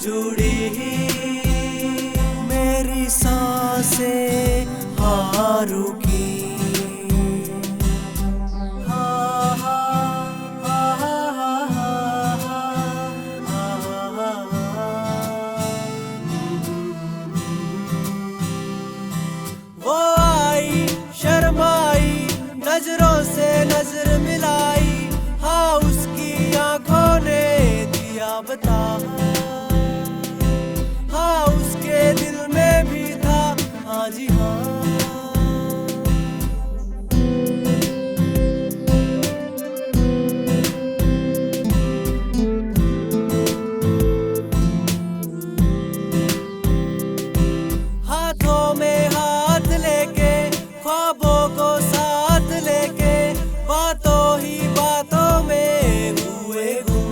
जुड़ी, मेरी सांसें हाँ रुकी। वो आई शर्माई, नजरों से नजर मिलाई, हाँ उसकी आंखों ने दिया बता, हाँ उसके दिल में भी था, हाँ जी हाँ। हाथों में हाथ लेके, ख्वाबों को साथ लेके, बातों ही बातों में हुए गुम।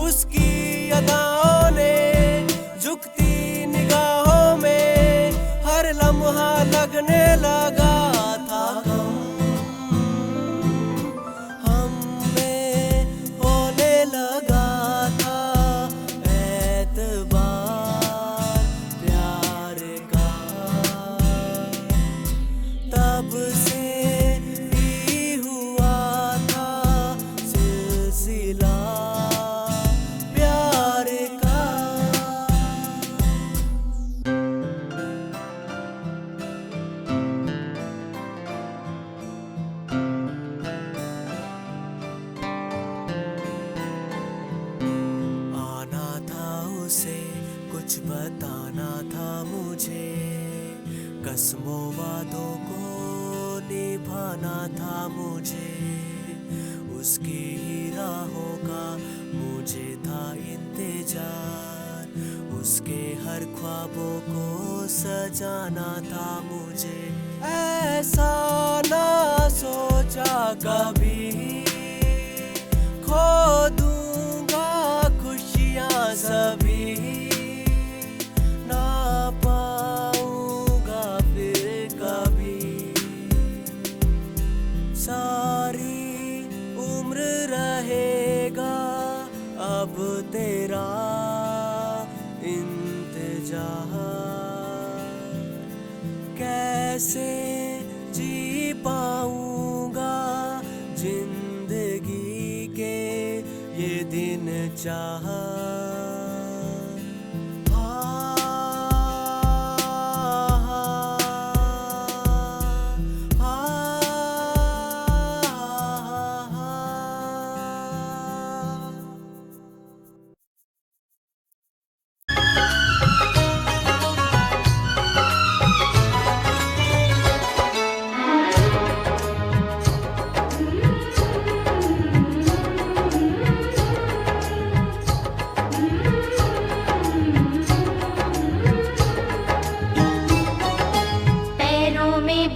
उसकी अदाओं ने झुकती निगाहों में हर लम्हा लगने लगा था गम। हमें होने लगा था एतबार प्यार का, तब से ही हुआ था सिलसिला प्यार का। आना था उसे, कुछ बताना था मुझे, कसमों वादों को निभाना था मुझे, उसकी ही राहों का मुझे था इंतजार, उसके हर ख्वाबों को सजाना था मुझे। ऐसा ना सोचा कभी, खो दूंगा खुशियाँ सभी, ना पाऊंगा फिर कभी, सारी उम्र रहेगा अब तेरा इंतजार। कैसे जी पाऊंगा जिंदगी के ये दिन चाह।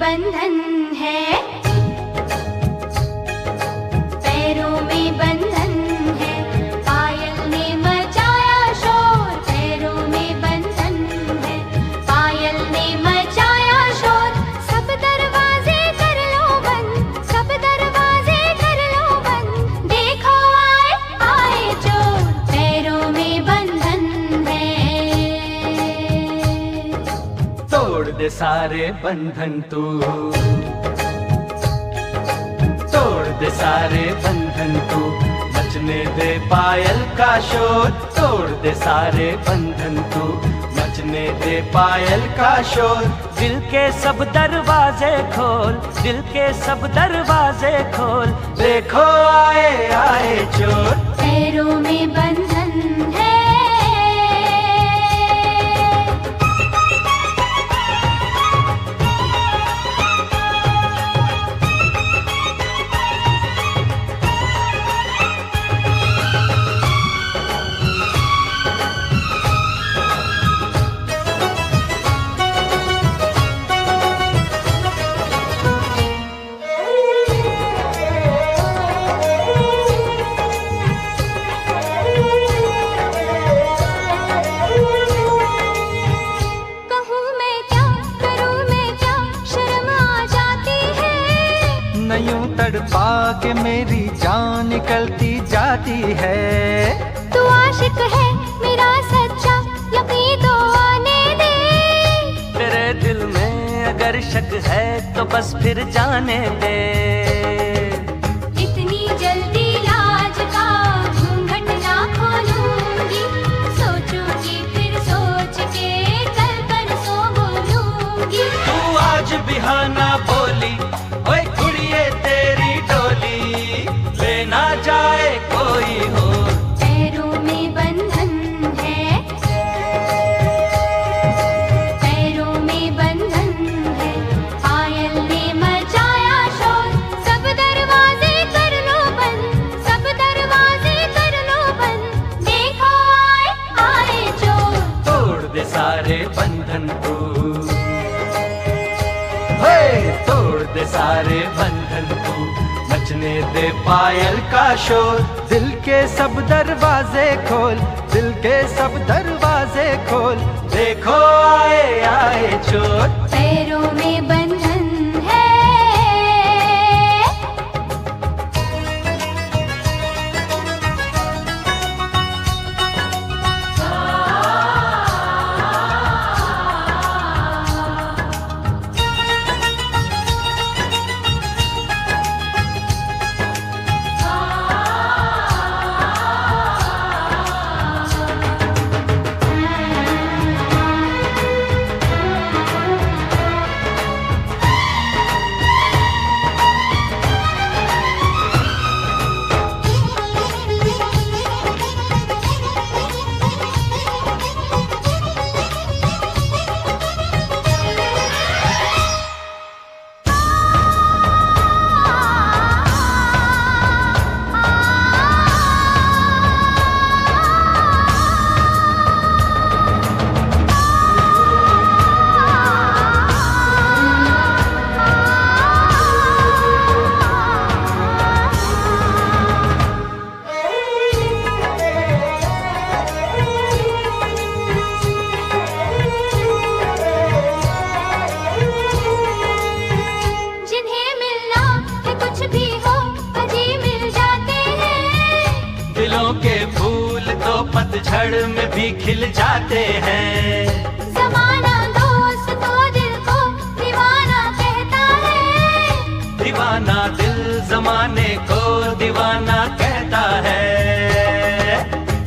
बंधन है, पैरों में बंधन है, पायल ने मचाया शोर, पैरों में बंधन है, पायल ने मचाया शोर। सब दरवाजे कर लो बंद, सब दरवाजे कर लो बंद, देखो आए आए चोर, पैरों में बंधन है। तोड़ दे सारे बंधन तू, तोड़ दे सारे बंधन तू, मचने दे पायल का शोर, तोड़ दे सारे बंधन तू, मचने दे पायल का शोर। दिल के सब दरवाजे खोल, दिल के सब दरवाजे खोल, देखो आए आए चोर, पैरों में बंधन है। यूं तड़पा के मेरी जान निकलती जाती है। तू आशिक है मेरा सच्चा, यकीन तो आने दे। तेरे दिल में अगर शक है तो बस फिर जाने दे। इतनी जल्दी लाज का घूंघट ना खोलूंगी, सोचूंगी फिर सोच के कल परसों बोलूंगी। तू आज बिहाना बोली, ओए कुड़िए तेरी डोली, लेना जाए कोई हो। पैरों में बंधन है, पैरों में बंधन है, पायल ने मचाया शोर। सब दरवाजे कर लो बंद, सब दरवाजे कर लो बंद, देखो आए आए चोर। तोड़ दे सारे बंधन तू, हे तोड़ दे सारे बंधन तू, मचने दे पायल का शोर। दिल के सब दरवाजे खोल, दिल के सब दरवाजे खोल, देखो आए आए चोर। पैरों में बंधन है। जिन्हें मिलना है कुछ भी हो, अजी मिल जाते हैं। दिलों के फूल तो पतझड़ में भी खिल जाते हैं। ज़माना दोस्त तो दिल को दीवाना कहता है, दीवाना दिल जमाने को दीवाना कहता है।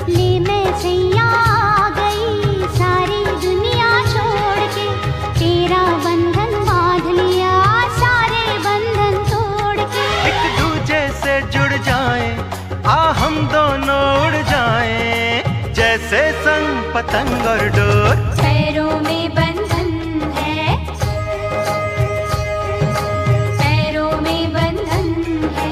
ले मैं सैया आ गई सारी दुनिया छोड़ के, तेरा बंधन बांध लिया सारे बंधन तोड़ के। एक दूजे से जुड़ जाएं, आ हम दोनों उड़ जाएं, जैसे संग पतंग और डोर। पैरों में बंधन है, पैरों में बंधन है,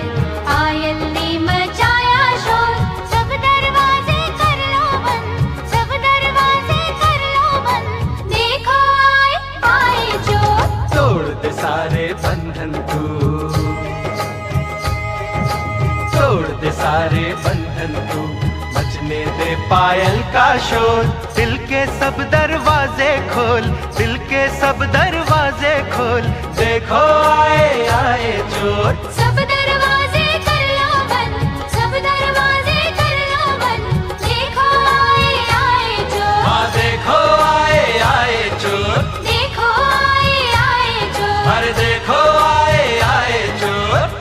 पायल ने मचाया शोर। सब दरवाजे कर लो बंद, सब दरवाजे कर लो बंद, देखो आए आए चोर। तोड़ दे सारे बंधन तू, तोड़ दे सारे बंधन तू, मचने दे पायल का शोर। दिल के सब दरवाजे खोल, दिल के सब दरवाजे खोल, देखो आए आए चोर। सब दरवाजे कर लो बंद, सब दरवाजे कर लो बंद, देखो आए आए चोर। हाँ देखो आए आए चोर, देखो आए आए चोर। अरे देखो आए आए चोर।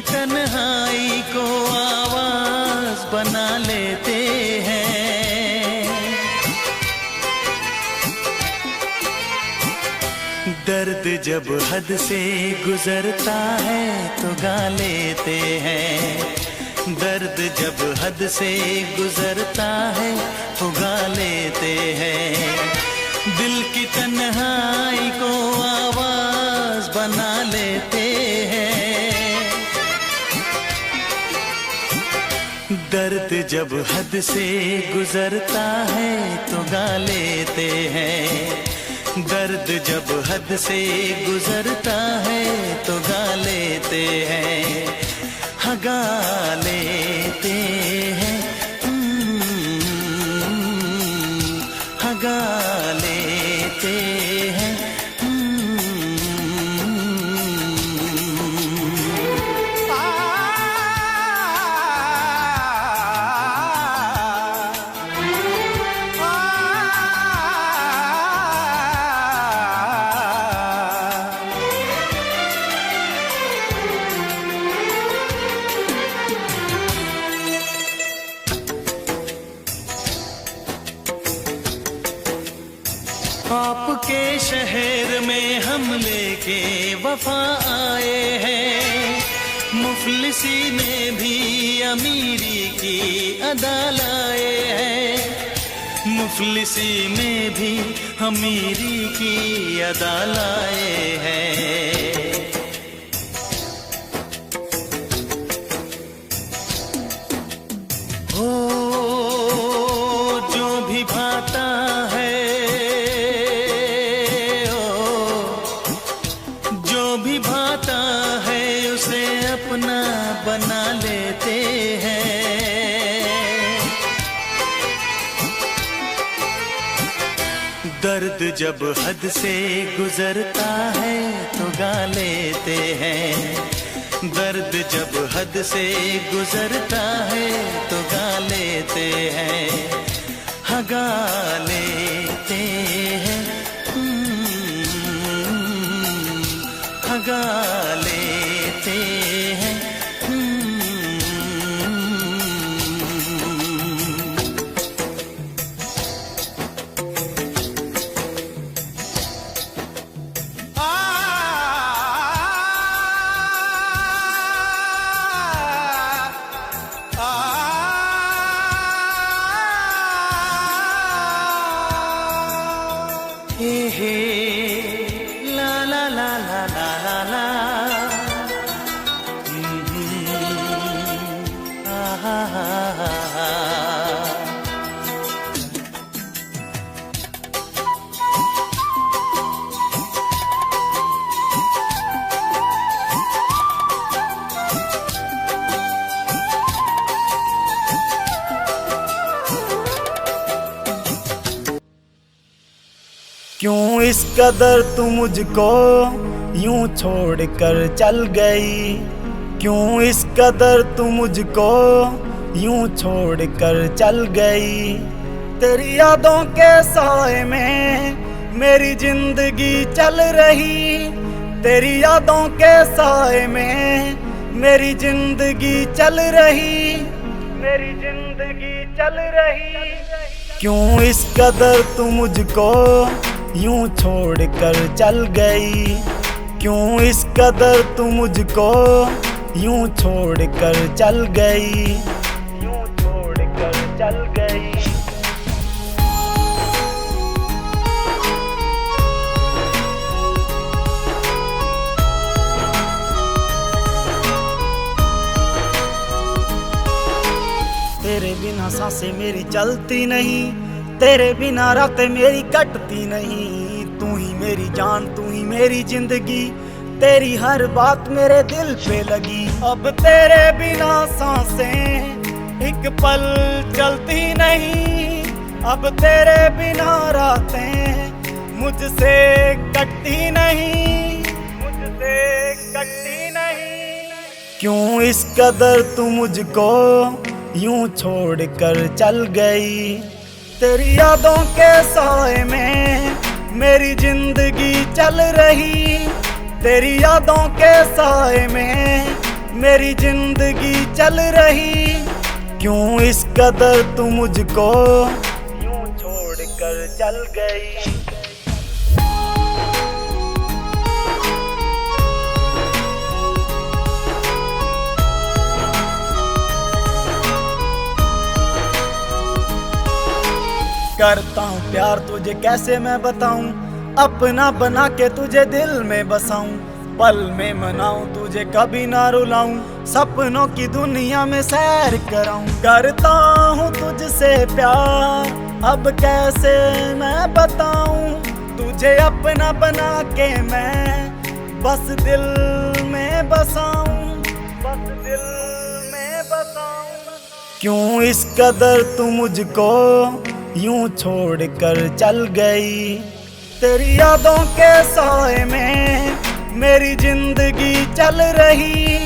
तन्हाई को आवाज बना लेते हैं। दर्द जब हद से गुजरता है तो गा लेते हैं। दर्द जब हद से गुजरता है तो गा लेते हैं। दिल की तन्हाई को आवाज बना लेते हैं। दर्द जब हद से गुजरता है तो गा लेते हैं। दर्द जब हद से गुजरता है तो गा लेते हैं। हाँ गा लेते हैं। हाँ गा लेते हैं। आपके शहर में हम लेके वफा आए हैं। मुफलिसी में भी अमीरी की अदा लाए हैं। मुफलिसी में भी अमीरी की अदा लाए हैं। हो जो भी भाता है, अपना बना लेते हैं। दर्द जब हद से गुजरता है तो गा लेते हैं। दर्द जब हद से गुजरता है तो गा लेते हैं। हाँ गा लेते हैं। हाँ गा लेते हैं। हे ला ला ला ला ला ला ला। क्यों इस कदर तू मुझको यूं छोड़ कर चल गई। क्यों इस कदर तू मुझको यूं छोड़ कर चल गई। तेरी यादों के साए में मेरी जिंदगी चल रही। तेरी यादों के साए में मेरी जिंदगी चल रही। मेरी जिंदगी चल रही। क्यों इस कदर तू मुझको यूं छोड़ कर चल गई। क्यों इस कदर तू मुझको यूं छोड़ कर चल गई। यूं छोड़ कर चल गई। तेरे बिना सांसें मेरी चलती नहीं। तेरे बिना रातें मेरी कटती नहीं। तू ही मेरी जान, तू ही मेरी जिंदगी। तेरी हर बात मेरे दिल पे लगी। अब तेरे बिना सांसें एक पल चलती नहीं। अब तेरे बिना रातें मुझसे कटती नहीं। मुझसे कटती नहीं। क्यों इस कदर तू मुझको यूं छोड़ कर चल गई। तेरी यादों के साए में मेरी जिंदगी चल रही। तेरी यादों के साए में मेरी जिंदगी चल रही। क्यों इस कदर तू मुझको यूं छोड़ कर चल गई। करता हूँ प्यार तुझे कैसे मैं बताऊं, अपना बना के तुझे दिल में बसाऊं, पल में मनाऊं तुझे कभी ना रुलाऊं, सपनों की दुनिया में सैर कराऊं। करता हूँ तुझसे प्यार अब कैसे मैं बताऊं, तुझे अपना बना के मैं बस दिल में बसाऊं, बस दिल में बसाऊं। क्यों इस कदर तू मुझको यूं छोड़ कर चल गई। तेरी यादों के साए में मेरी जिंदगी चल रही।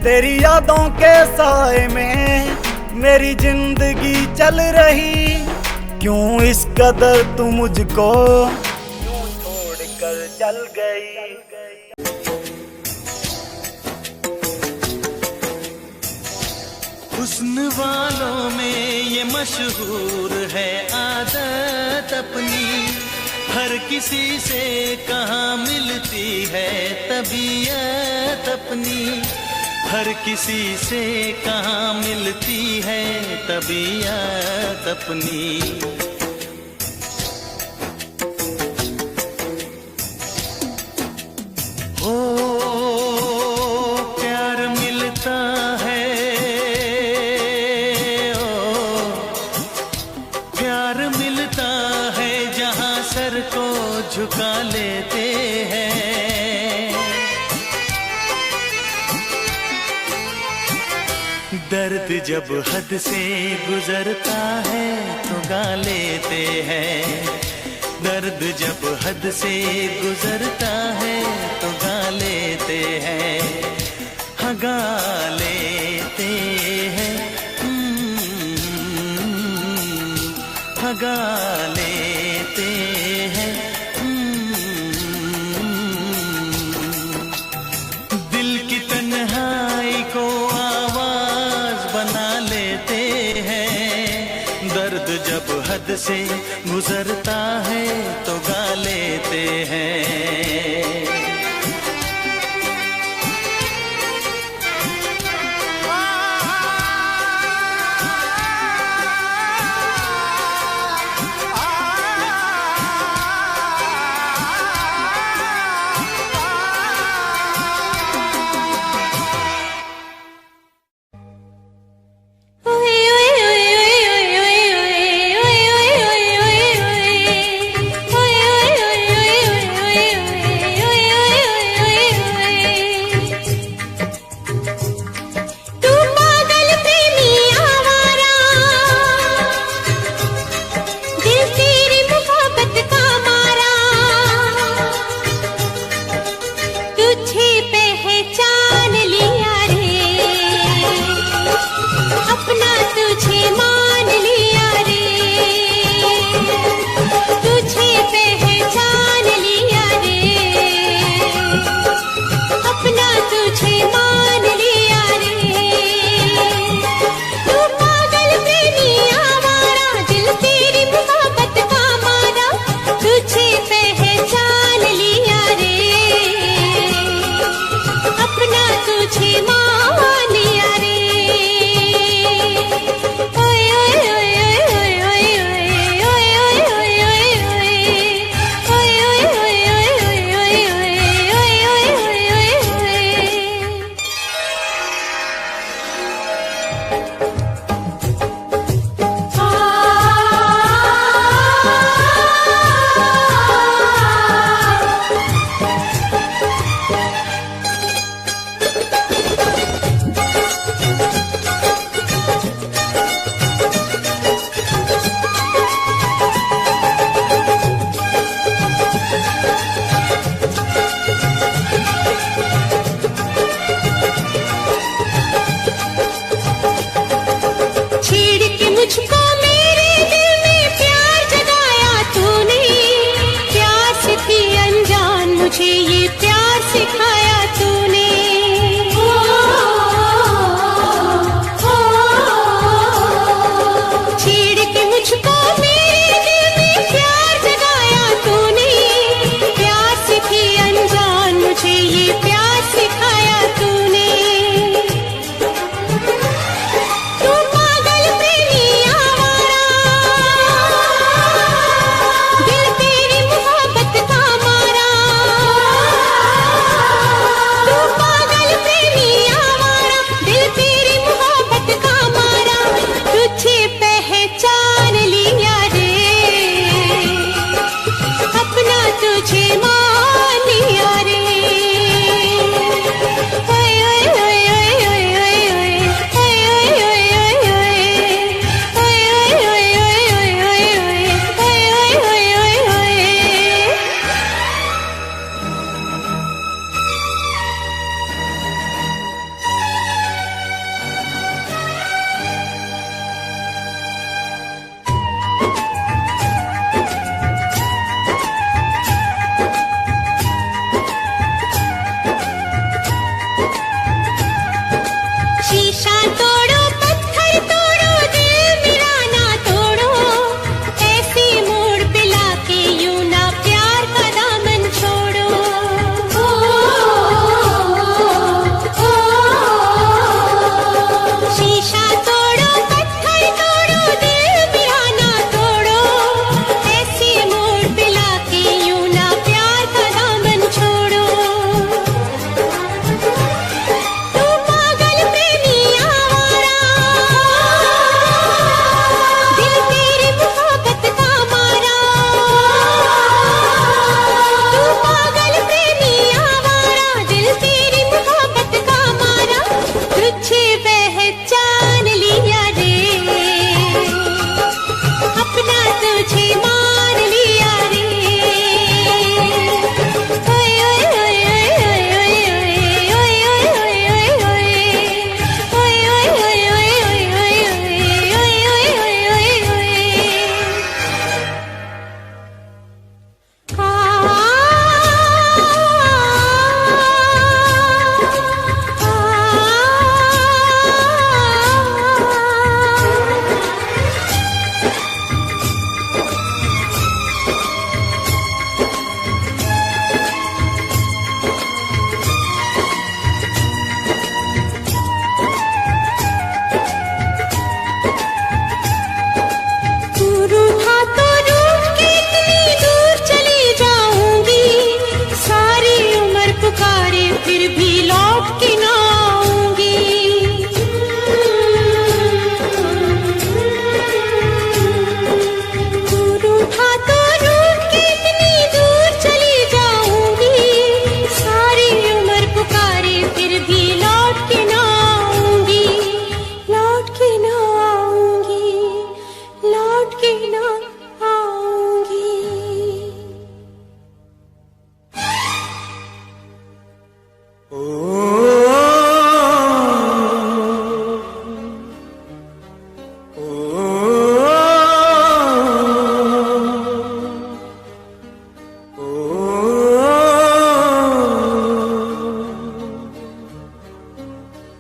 तेरी यादों के साए में मेरी जिंदगी चल रही। क्यों इस कदर तू मुझको यूं छोड़ कर चल गई। हुस्न वालों में ये मशहूर है आदत अपनी, हर किसी से कहाँ मिलती है तबीयत अपनी, हर किसी से कहाँ मिलती है तबीयत अपनी। झुका लेते हैं दर्द जब हद से गुजरता है तो गा लेते हैं, दर्द जब हद से गुजरता है तो गा लेते हैं, हाँ गा लेते हैं, हाँ गा लेते हैं। जब हद से गुजरता है तो गा लेते हैं।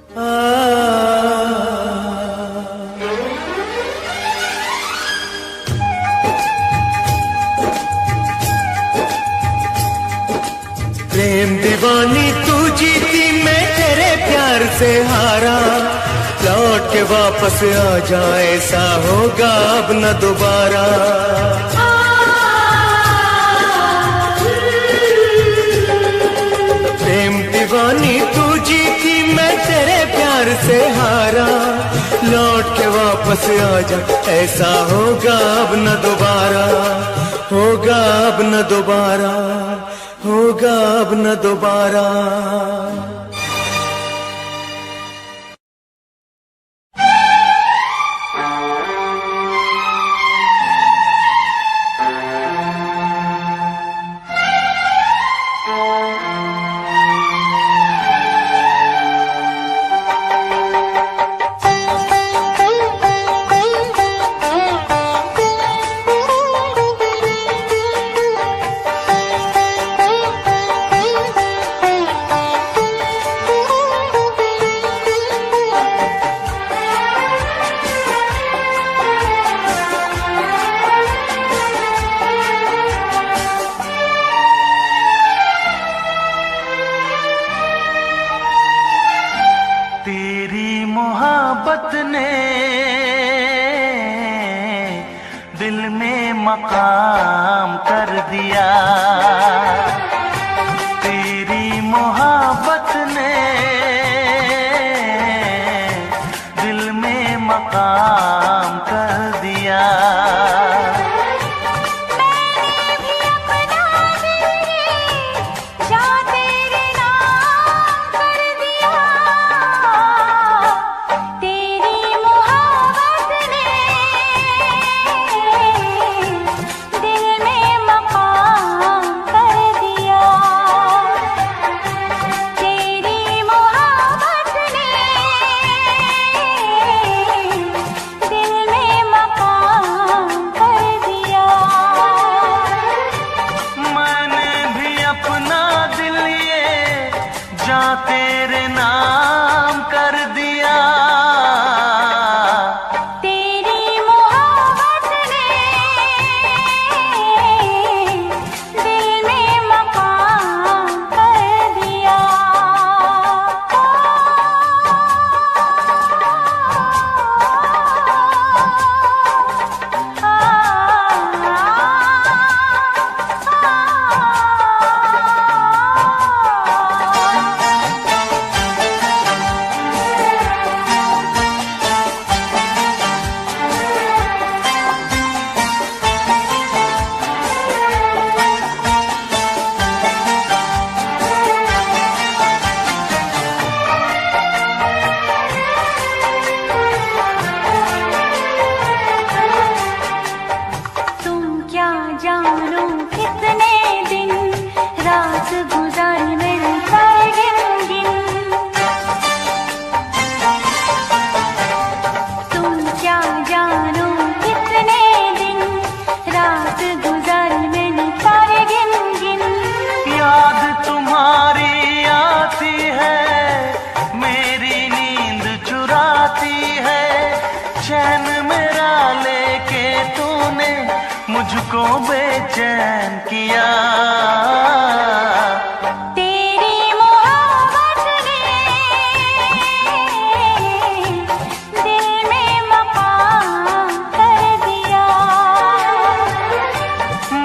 प्रेम दीवानी तू जीती, मैं तेरे प्यार से हारा। लौट के वापस आ जाए, ऐसा होगा अब न दोबारा। प्रेम दीवानी तू जीती, मैं तेरे प्यार से हारा। लौट के वापस आ जा, ऐसा होगा अब न दोबारा। होगा अब न दोबारा, होगा अब न दोबारा। मोहब्बत ने दिल में मकाम कर दिया। तेरी मोहब्बत ने दिल में मकाम कर दिया। तेरे नाम कर दिया। तेरी मोहब्बत ने दिल में मकाम कर दिया। जानो कितने दिन रात गुजारी मिलकर गिन तुम क्या जानो कितने दिन रात गुजारी मिलकर गिन याद तुम्हारी आती है, मेरी नींद चुराती है। चैन मेरा लेके तूने मुझको बेचैन किया। तेरी मोहब्बत ने दिल में मकाम कर दिया।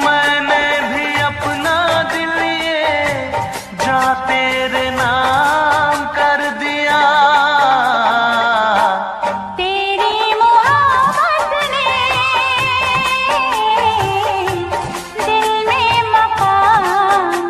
मैंने भी अपना दिल ये जा तेरे नाम कर दिया। दिल में मकाम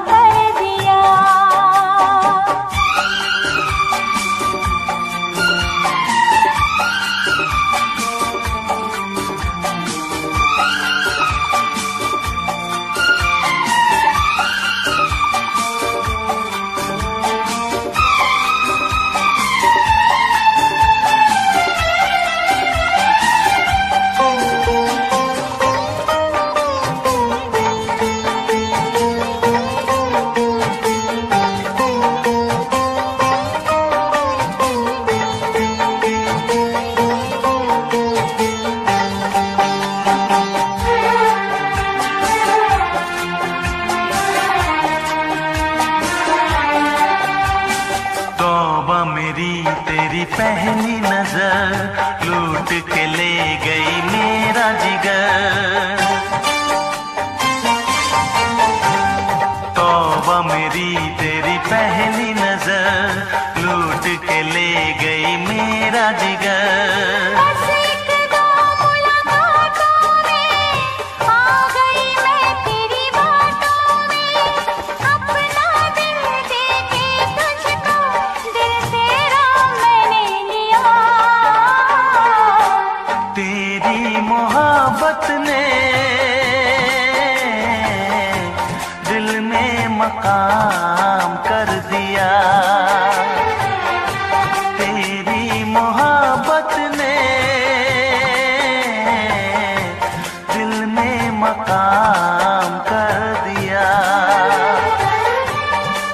तेरी पहली नजर लूट के ले गई मेरा जिगर। तौबा मेरी तेरी पहली नजर लूट के ले गई मेरा जिगर। बस एक दो मुलाकातों में आ गई मैं तेरी बातों में, अपना दिल दे के तुझको दिल तेरा मैंने लिया। तेरी मोहब्बत ने दिल में मकाम कर दिया। तेरी मोहब्बत ने दिल में मकाम कर दिया।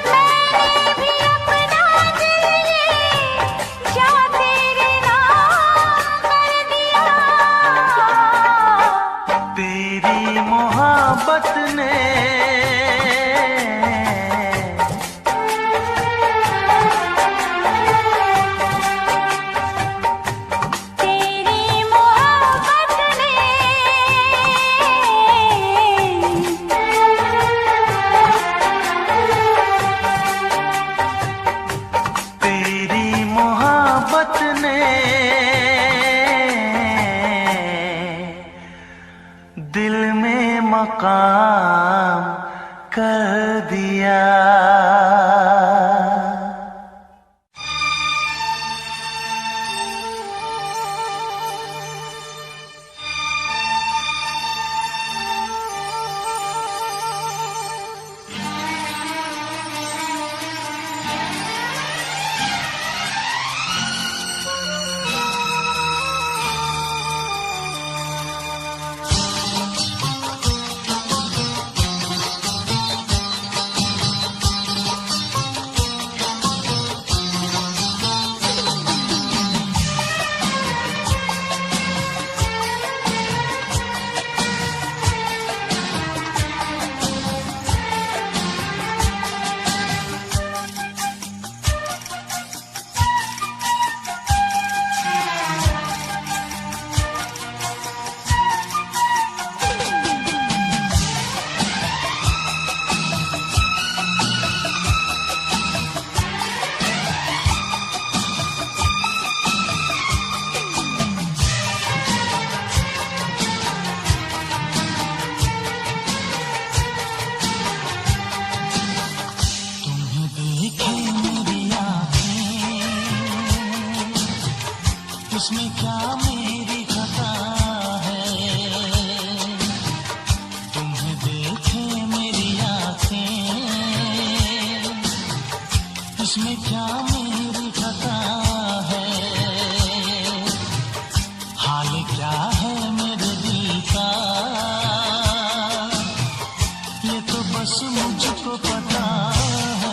मैंने भी अपना दिल ये जा तेरे नाम कर दिया। तेरी मोहब्बत ने तेरी मोहब्बत ने तेरी मोहब्बत ने दिल में मकाम कर दिया। उसमें क्या मेरी खता है, तुम्हें देखे मेरी आँखें, इसमें क्या मेरी खता है, हाल क्या है मेरे दिल का, ये तो बस मुझको पता है।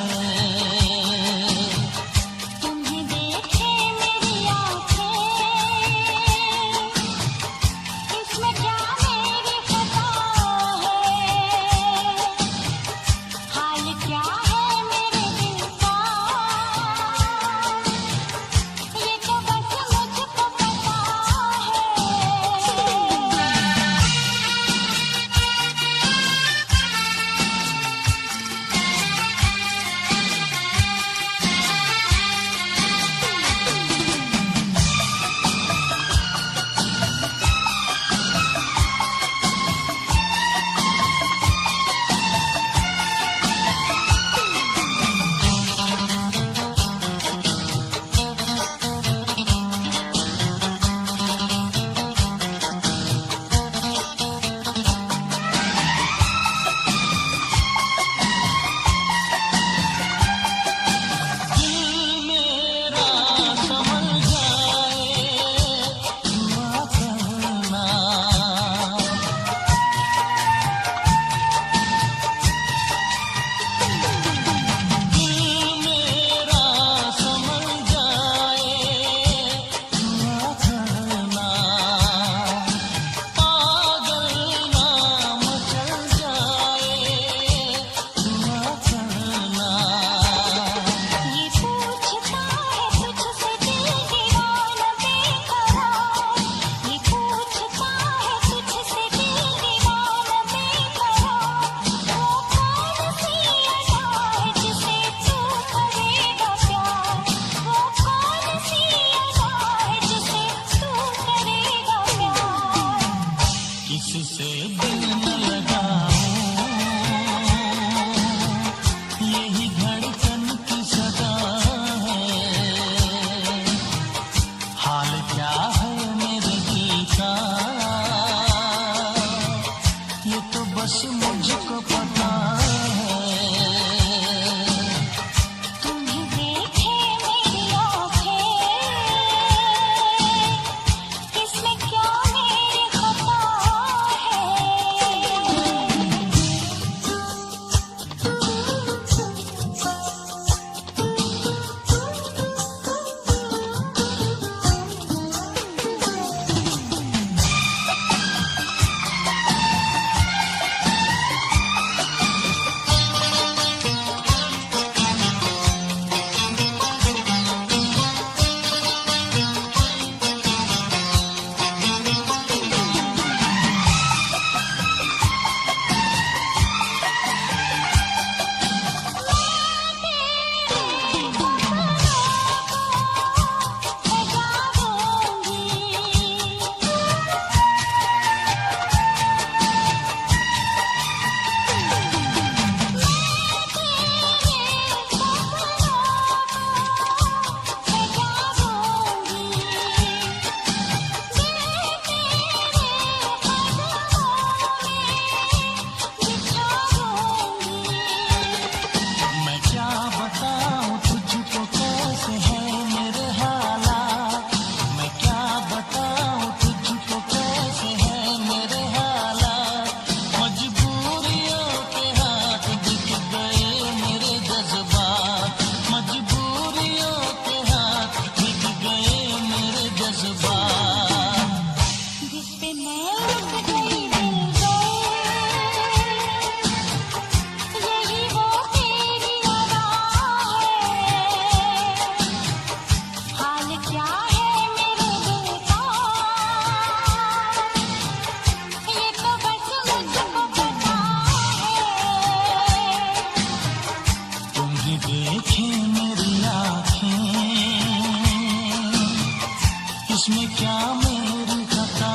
इसमें क्या मेरी खता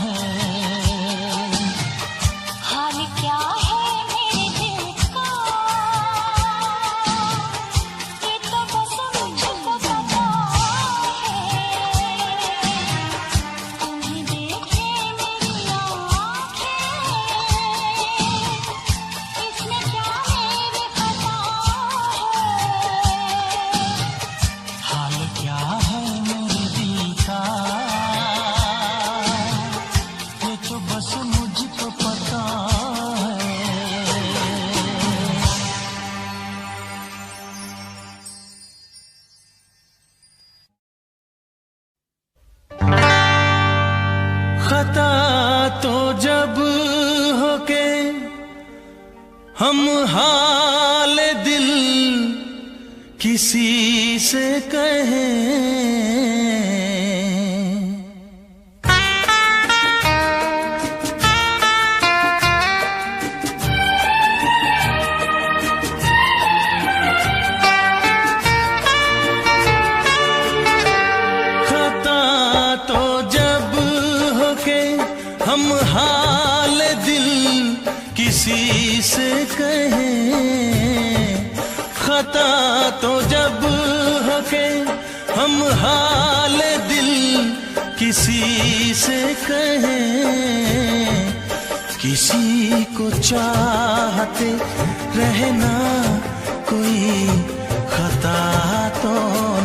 है? हाल क्या है मेरे दिल का, ये तो बस मुझको पता है। तुम्हें देखे मेरी आँखें, इसमें क्या मेरी खता है? हाल क्या है मेरे दिल का, ये तो बस मुझको पता है। खता तो जब हो के हम हाल दिल किसी से कहें, खता तो जब हो के हम हाल दिल किसी से कहें, खता तो जब हो के हम हाल दिल किसी से कहें, किसी को चाहते रहना कोई खता तो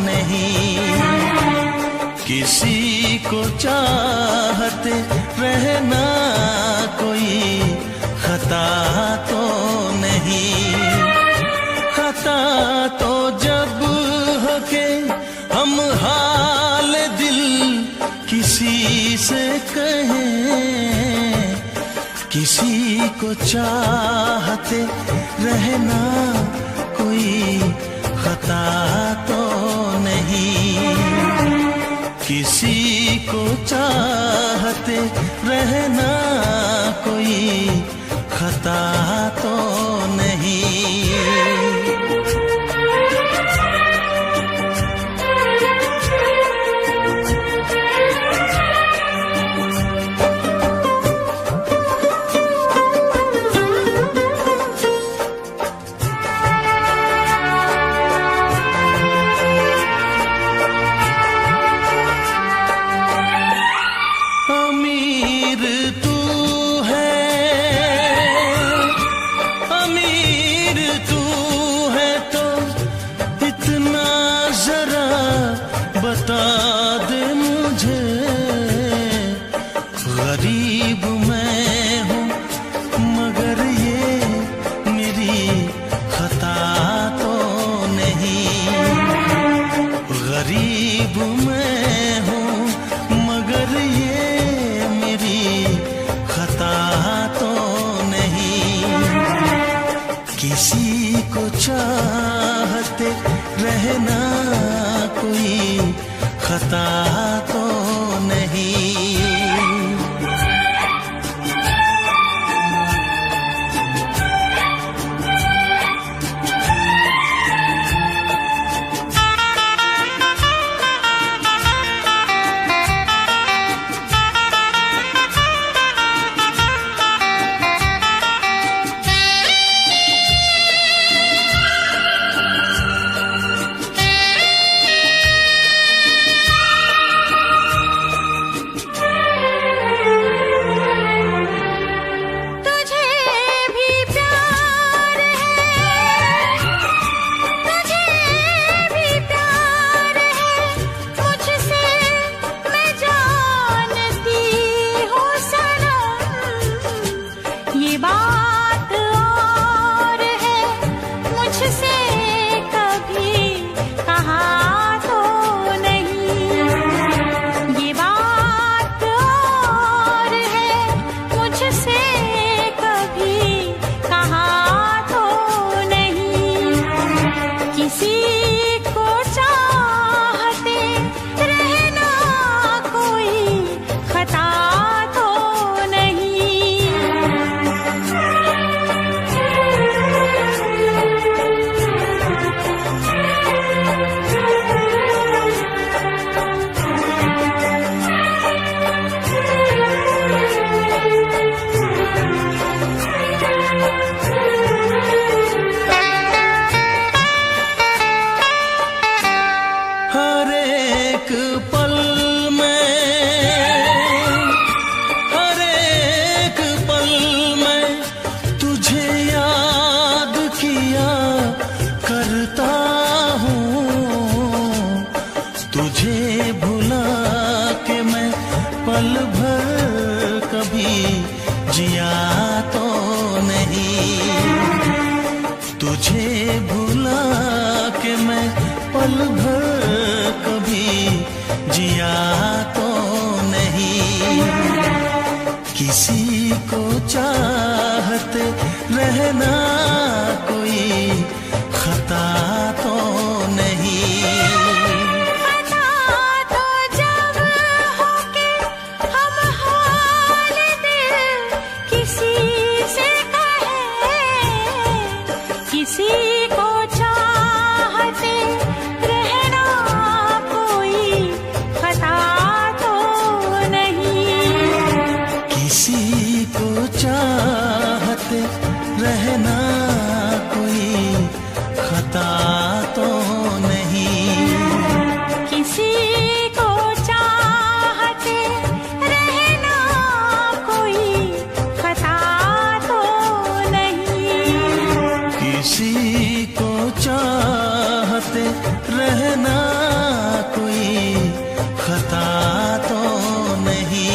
नहीं, किसी को चाहते रहना कोई खता तो नहीं। खता तो जब हो के हम हाल दिल किसी से कहें, किसी को चाहते रहना कोई खता तो नहीं, किसी को चाहते रहना कोई खता तो नहीं। अमीर तू है तो इतना जरा बता दे मुझे, गरीब मैं हूँ मगर ये मेरी खता तो नहीं, गरीब मैं हूँ मगर ये मेरी खता तो नहीं, किसी को चाहते रहना कोई खता तो नहीं। तुझे भुला के मैं पल भर कभी जिया तो नहीं, तुझे भुला के मैं पल भर कभी जिया तो नहीं। किसी को चाहते रहना कोई खता तो नहीं। खता तो जब हो के हम हाल दिल किसी से कहे, किसी को चाहते रहना कोई खता तो नहीं। किसी को चाहते रहना कोई खता तो नहीं। किसी को चाहते रहना कोई खता तो नहीं। किसी को चाहते रहना कोई खता तो नहीं।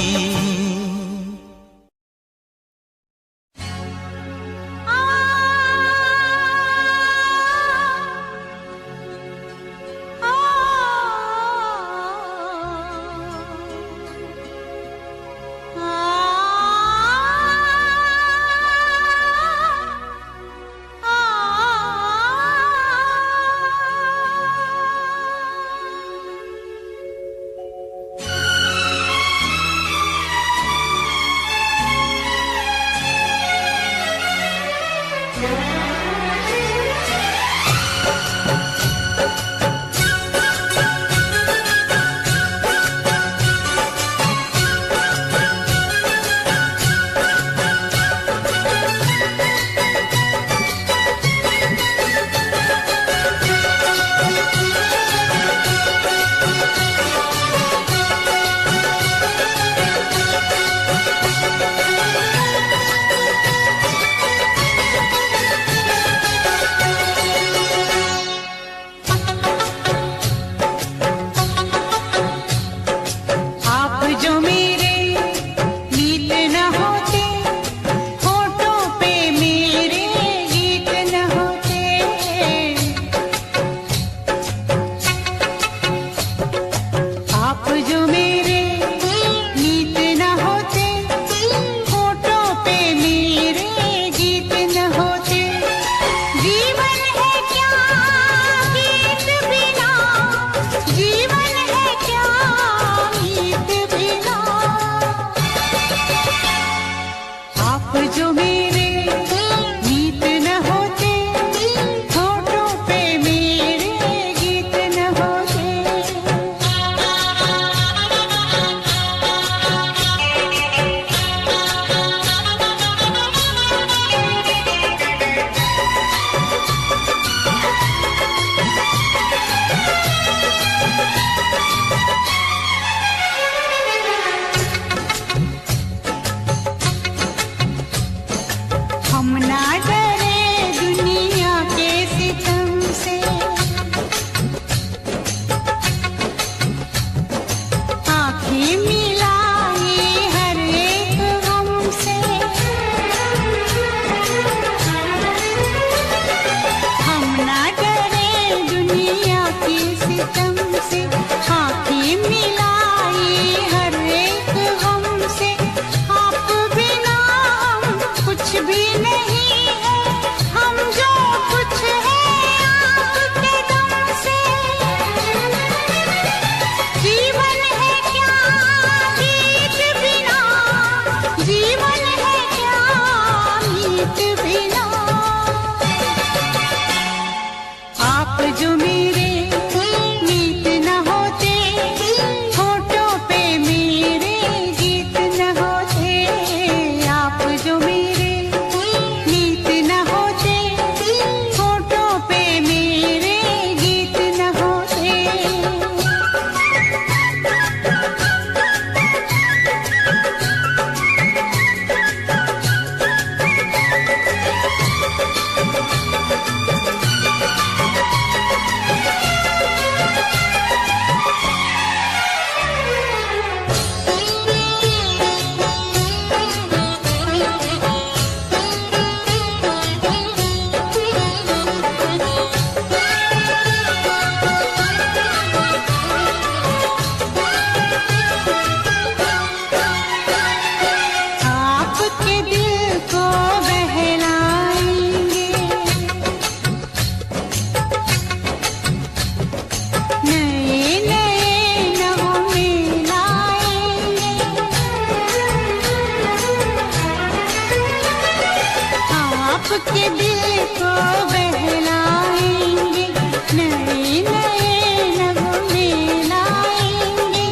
आपके दिल को बहलाएंगे, नए नए नगमे लाएंगे।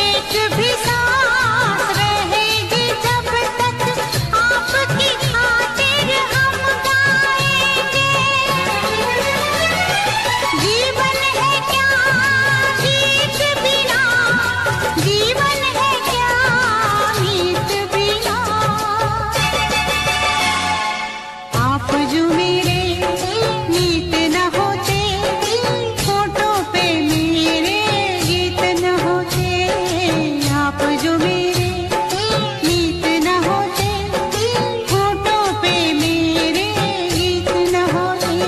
एक भी सांस रहेगी जब तक आपकी खातिर हम गाएंगे। जीवन है क्या गीत बिना, जीवन है क्या मीत बिना। आप जो मेरे मीत न होते, होठों पे मेरे गीत न होते। आप जो मेरे मीत न होते, होठों पे मेरे गीत न होते।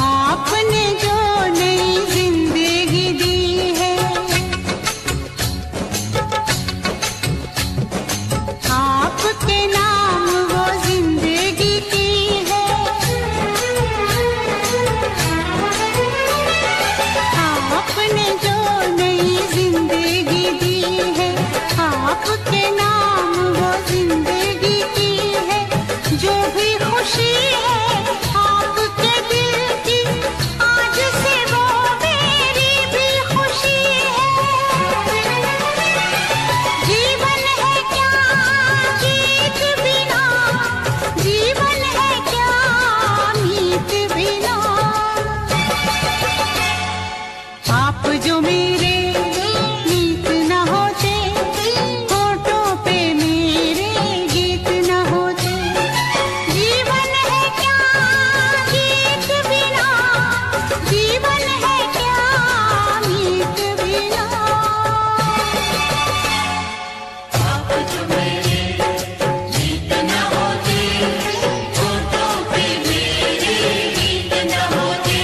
आपने जो नई जिंदगी दी है, आपके नाम वो जिंदगी की है। आपने जो नई जिंदगी दी है, आपके नाम वो जिंदगी की है। जो भी खुशी है आपके दिल की, आज से वो मेरी भी खुशी है। जीवन है क्या गीत बिना, जीवन है क्या मीत बिना। आप जो मेरे मीत न होते, होठों पे मेरे गीत न होते। जीवन है क्या गीत बिना, जीवन है क्या मीत बिना। आप जो मेरे मीत न होते, होठों पे मेरे गीत न होते।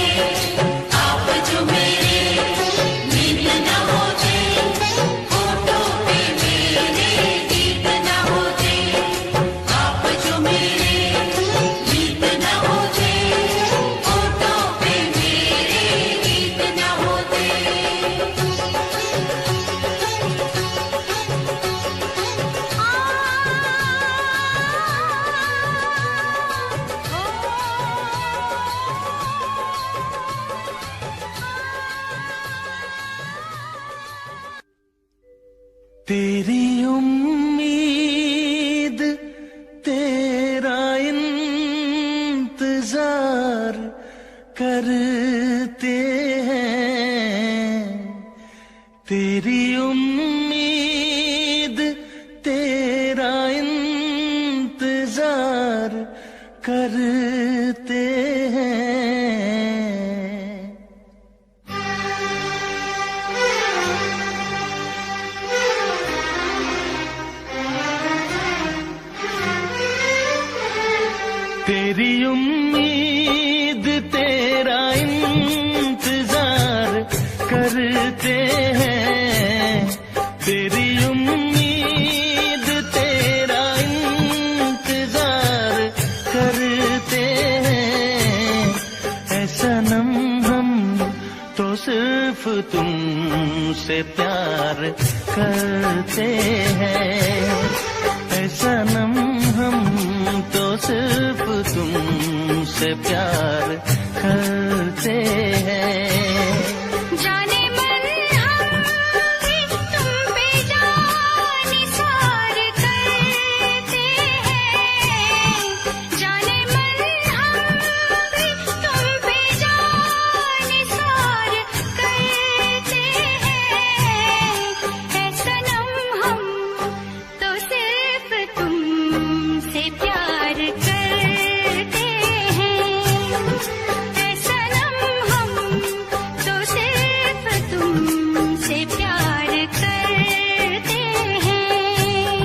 आप जो मेरे मीत न होते, होठों पे मेरे गीत न होते। आप जो मेरे मीत न होते, होठों पे मेरे गीत न होते। तेरी उम्मीद तेरा इंतजार करते हैं। तेरी उम्मीद तेरा इंतजार करते हैं। तेरी उम्मीद तेरा इंतजार करते हैं। तेरी उम्मीद तेरा इंतजार करते हैं। ऐ सनम हम तो सिर्फ तुमसे प्यार करते हैं। ऐ सनम हम तो सिर्फ तुमसे प्यार करते हैं। जाने मन हम भी तुम पे जान निसार करते हैं। जाने मन हम भी तुम पे जान निसार करते हैं। ऐ सनम हम तो सिर्फ तुमसे प्यार करते हैं। ऐ सनम हम तो सिर्फ तुमसे प्यार करते हैं।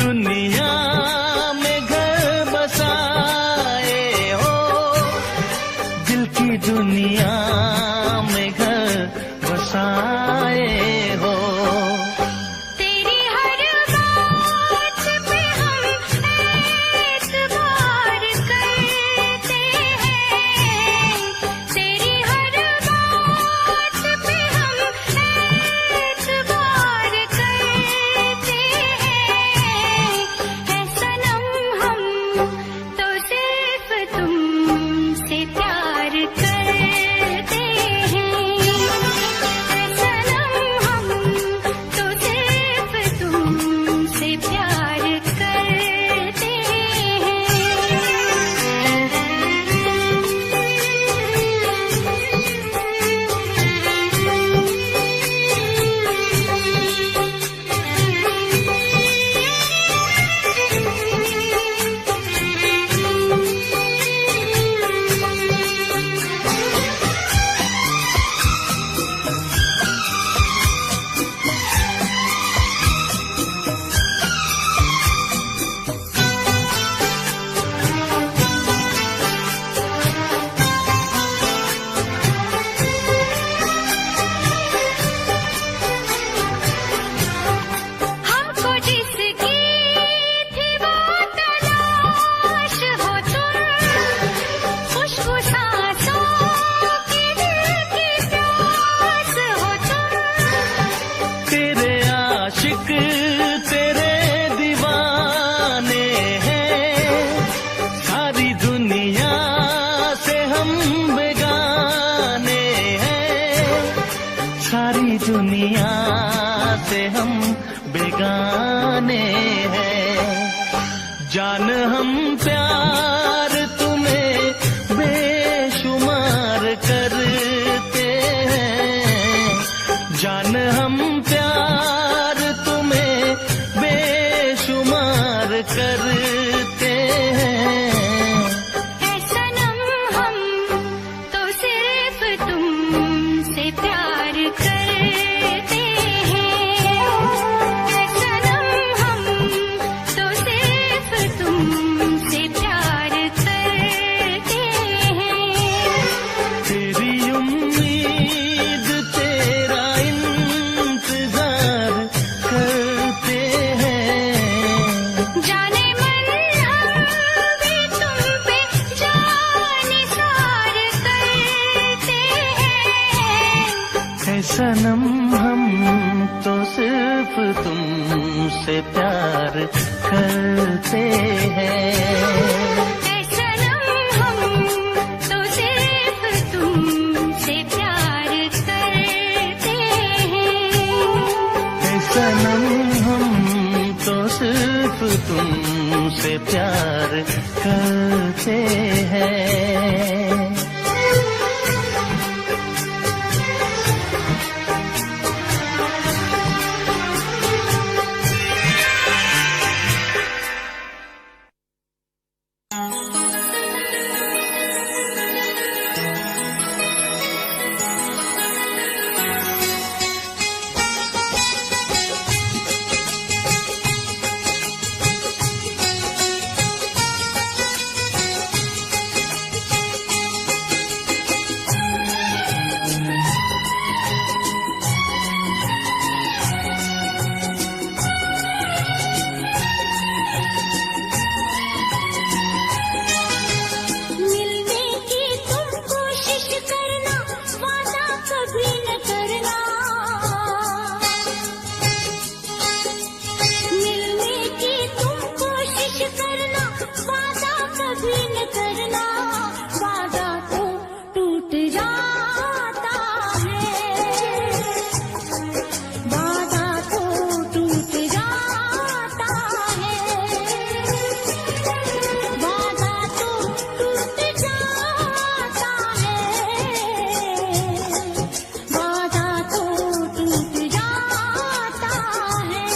दुनिया में घर बसाए हो, दिल की दुनिया में घर बसाए हो। तेरी हर बात पे हम एतबार करते हैं, तेरी हर बात पे हम एतबार करते हैं। है सनम हम तो सिर्फ तुमसे प्यार करते हैं, है सनम हम तो सिर्फ तुमसे प्यार करते हमको जिसकी थी वो तलाश हो तुम, खुशबू सांसों की दिल की प्यास हो तुम। तेरे आशिक तेरे दीवाने हैं, सारी दुनिया से हम बेगाने हैं, सारी दुनिया से हम बेगाने हैं। जान हम प्यार तुम्हें बेशुमार करते हैं, जान हम प्यार तुम्हें बेशुमार करते हैं। है सनम हम तो सिर्फ तुमसे प्यार करते हैं, है सनम हम तो सिर्फ तुमसे प्यार करते हैं। तेरी उम्मीद तेरा इंतजार करते हैं, जाने मन हम भी तुम पे जानिसार करते हैं। है सनम हम तो सिर्फ तुमसे प्यार करते हैं, है सनम हम तो सिर्फ तुमसे प्यार करते हैं। है सनम हम तो सिर्फ तुमसे प्यार करते हैं। मिलने की तुम कोशिश करना, वादा कभी न करना। मिलने की तुम कोशिश करना, वादा कभी न करना। वादा तो टूट जाता है, वादा तो टूट जाता है, वादा तो टूट जाता है, वादा तो टूट जाता है।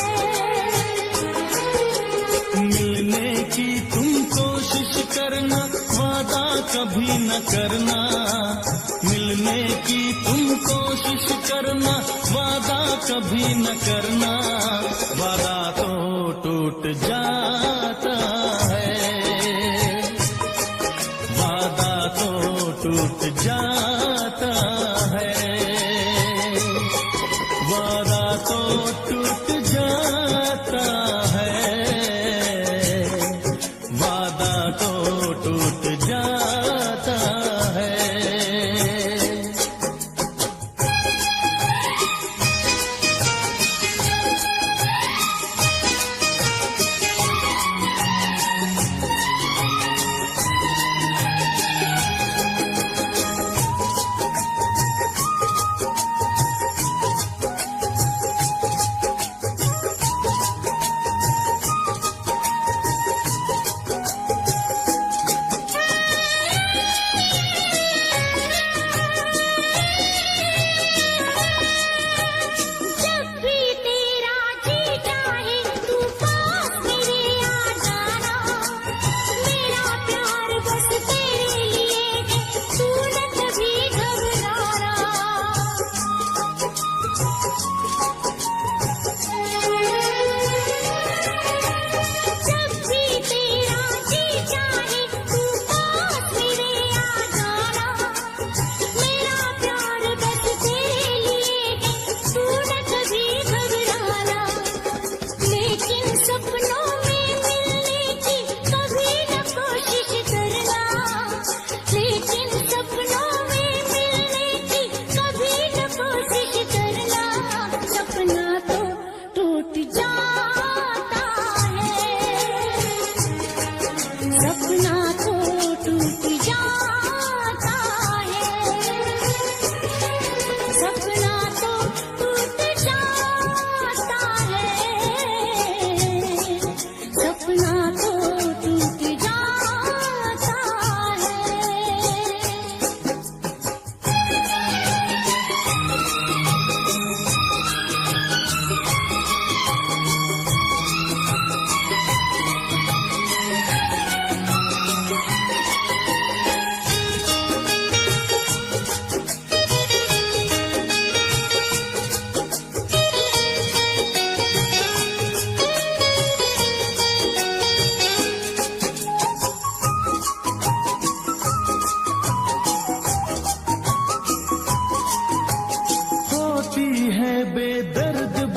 मिलने की तुम कोशिश करना, वादा कभी न करना। मिलने की तुम कोशिश करना, वादा कभी न करना, वादा तो टूट जाता है, वादा तो टूट जाता है, वादा तो टूट जाता है, वादा तो टूट जाता है।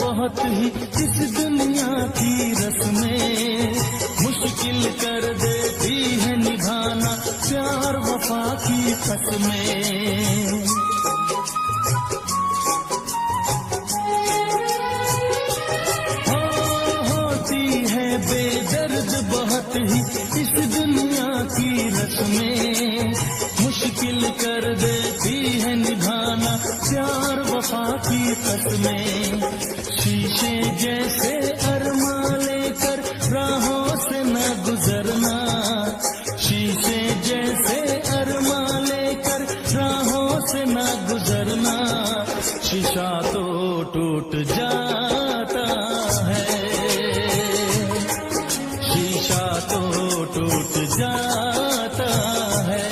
बहुत ही इस दुनिया की रस्में, मुश्किल कर देती है निभाना प्यार वफा की कसमें। होती है बेदर्द बहुत ही इस दुनिया की रस्में, मुश्किल कर देती है निभाना प्यार वफा की कसमें। शीशे जैसे अरमा लेकर राहों से न गुजरना, शीशे जैसे अरमा लेकर राहों से न गुजरना, शीशा तो टूट जाता है, शीशा तो टूट जाता है,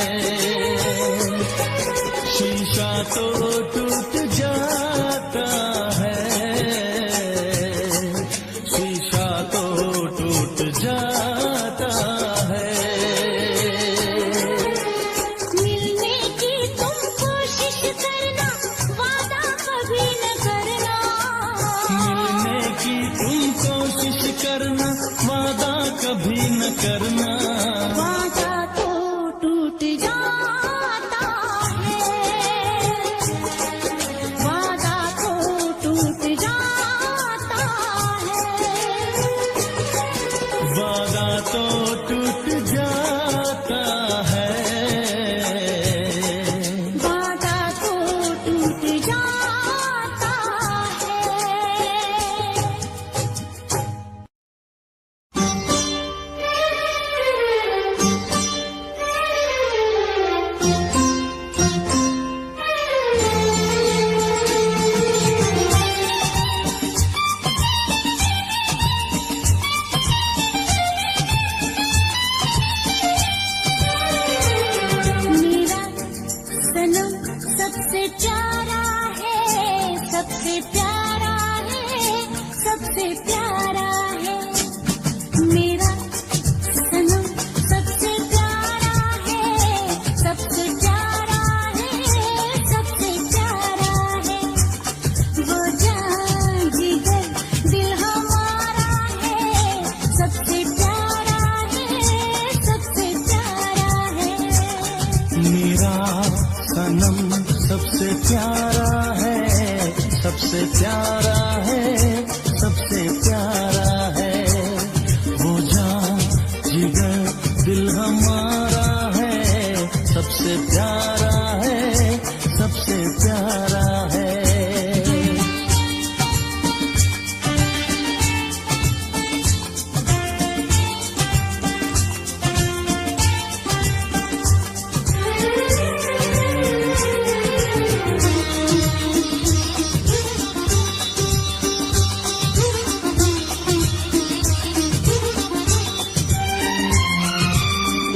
शीशा तो टूट जाता है, शीशा तो टूट जाता है। मिलने की तुम कोशिश करना, वादा कभी न करना, मिलने की तुम कोशिश करना, वादा कभी न करना, वादा तो टूट जाता है, वादा तो टूट जाता है, वादा तो टूट जाता है, वादा तो टूट जाता है। प्यारा है, सबसे प्यारा है। वो जान जिगर दिल हमारा है, सबसे प्यारा है, सबसे प्यारा है।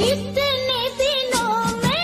इतने दिनों में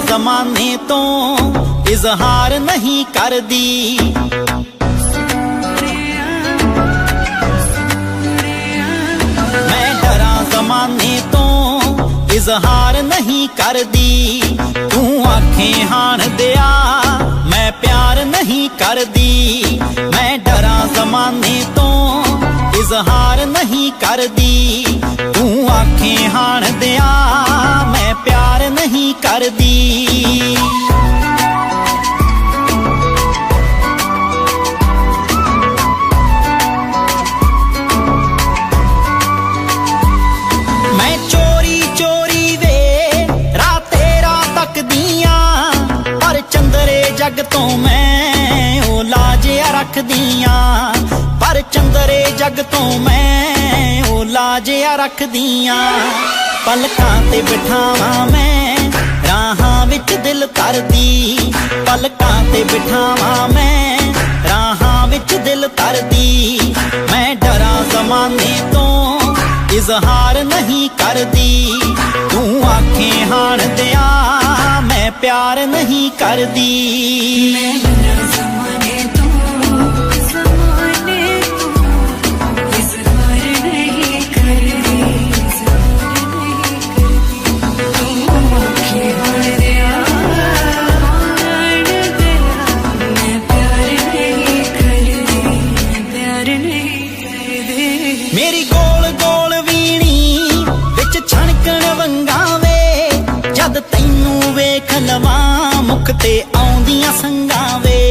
जमाने तो इजहार नहीं कर दी, मैं डरा जमाने तो इजहार नहीं कर दी। तू आंखें हान दिया मैं प्यार नहीं कर दी, मैं डरा जमाने तो इजहार नहीं कर दी। तू आंखें हान दिया मैं प्यार नहीं कर दी। मैं चोरी चोरी वे राते रात तक दिया, पर चंदरे जग तो मैं ओ लाजिया रख दिया, पर चंदरे जग तो मैं ओ लाजिया रख दिया। पलकां ते बिठावा मैं राहां विच दिल तरदी, पलकां ते बिठावा मैं राहां विच दिल तरदी। मैं डरा जमाने तो इजहार नहीं कर दी, तू आंखें हान दिया मैं प्यार नहीं कर दी। मेरी गोल गोल वीणी विच छणकण वंगावे, जद तैनू वेख लवां मुख ते आउंदियां संगावे,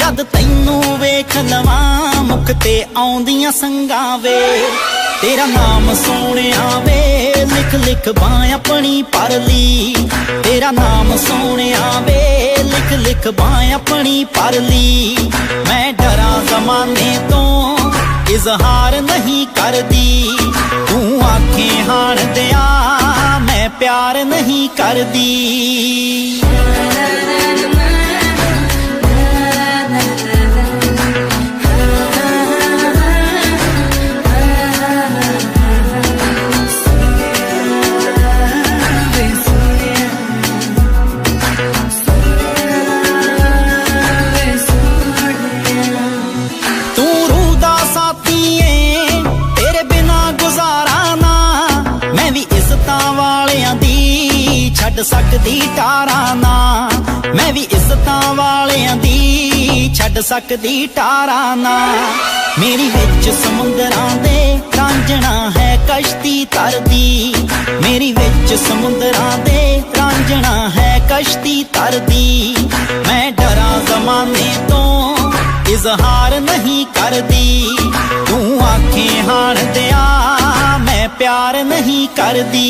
जद तैनू वेख लवां मुख ते आउंदियां संगावे। तेरा नाम सोहणिया वे लिख लिख बां अपनी परली, तेरा नाम सोहणिया वे लिख लिख बां अपनी परली। मैं डरा जमाने तो इजहार नहीं कर दी, तू आंखें हान दिया मैं प्यार नहीं कर दी। छड़ सकदी तारा ना मैं भी इज्जतां वालियां दी ਛੱਡ ਸਕਦੀ ਟਾਰਾਂ ਨਾ। ਮੇਰੀ ਵਿੱਚ ਸਮੁੰਦਰਾਂ ਦੇ ਰਾਂਝਣਾ ਹੈ ਕਸ਼ਤੀ ਤਰਦੀ, ਮੇਰੀ ਵਿੱਚ ਸਮੁੰਦਰਾਂ ਦੇ ਰਾਂਝਣਾ ਹੈ ਕਸ਼ਤੀ ਤਰਦੀ। ਮੈਂ ਡਰਾਂ ਜ਼ਮਾਨੇ ਤੋਂ ਇਜ਼ਹਾਰ ਨਹੀਂ ਕਰਦੀ, ਤੂੰ ਆਖੇ ਹਾਣ ਦਿਆ ਮੈਂ ਪਿਆਰ ਨਹੀਂ ਕਰਦੀ।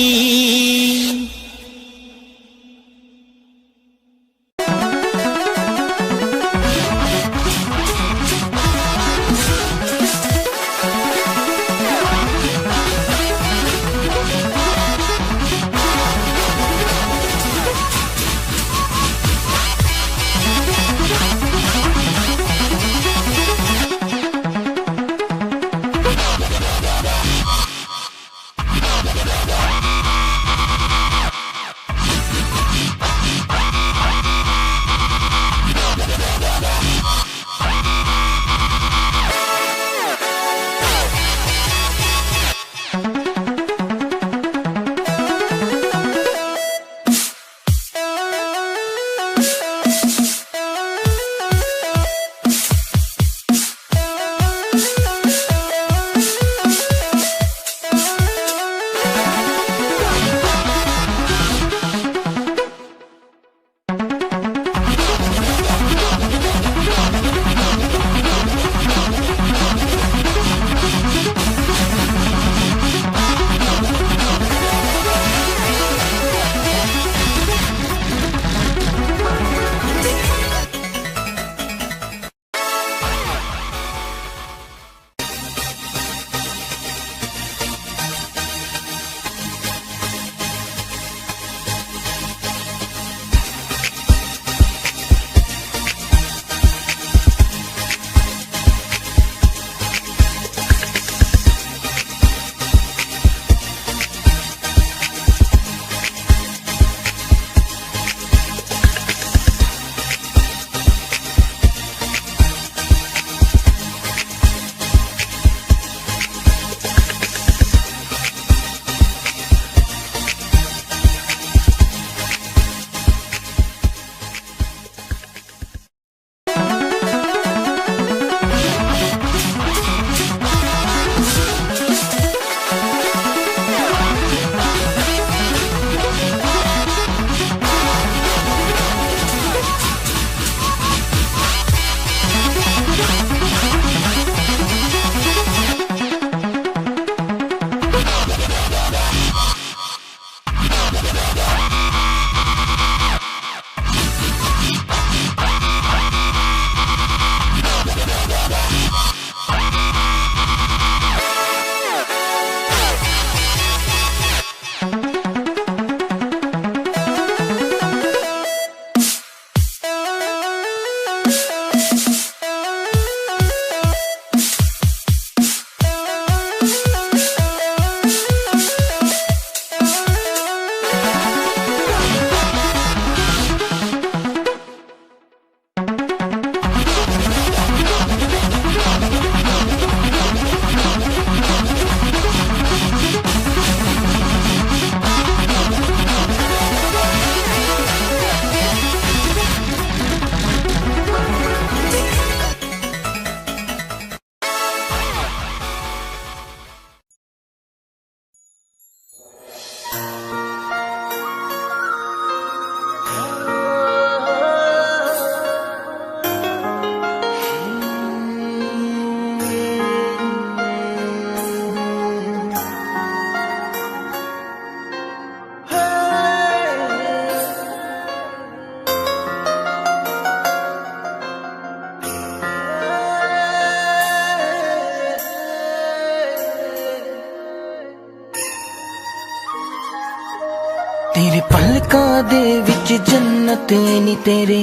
तेरे पलकां दे विच जन्नत नी, तेरे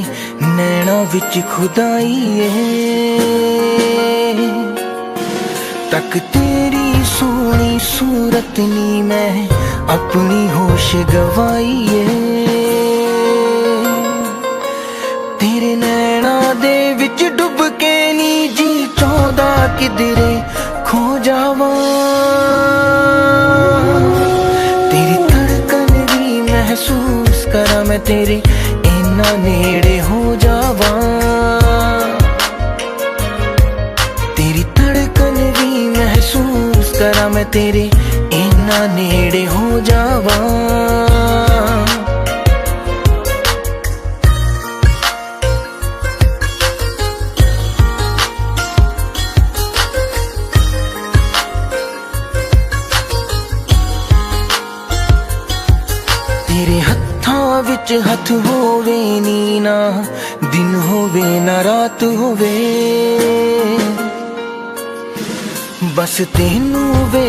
नैना विच खुदाई है। तक तेरी सोनी सूरत नी मैं अपनी होश गवाई है। तेरे नैना दे विच डुब के नी जी चौदा किधरे खो जावा। महसूस करा मैं तेरे इन्ना नेड़े हो जावा। ना मैं तेरे इन्ना नेड़े हो जावा। तेरे हत्थां विच हथ होवे नी ना दिन होवे ना रात होवे, बस तेनू वे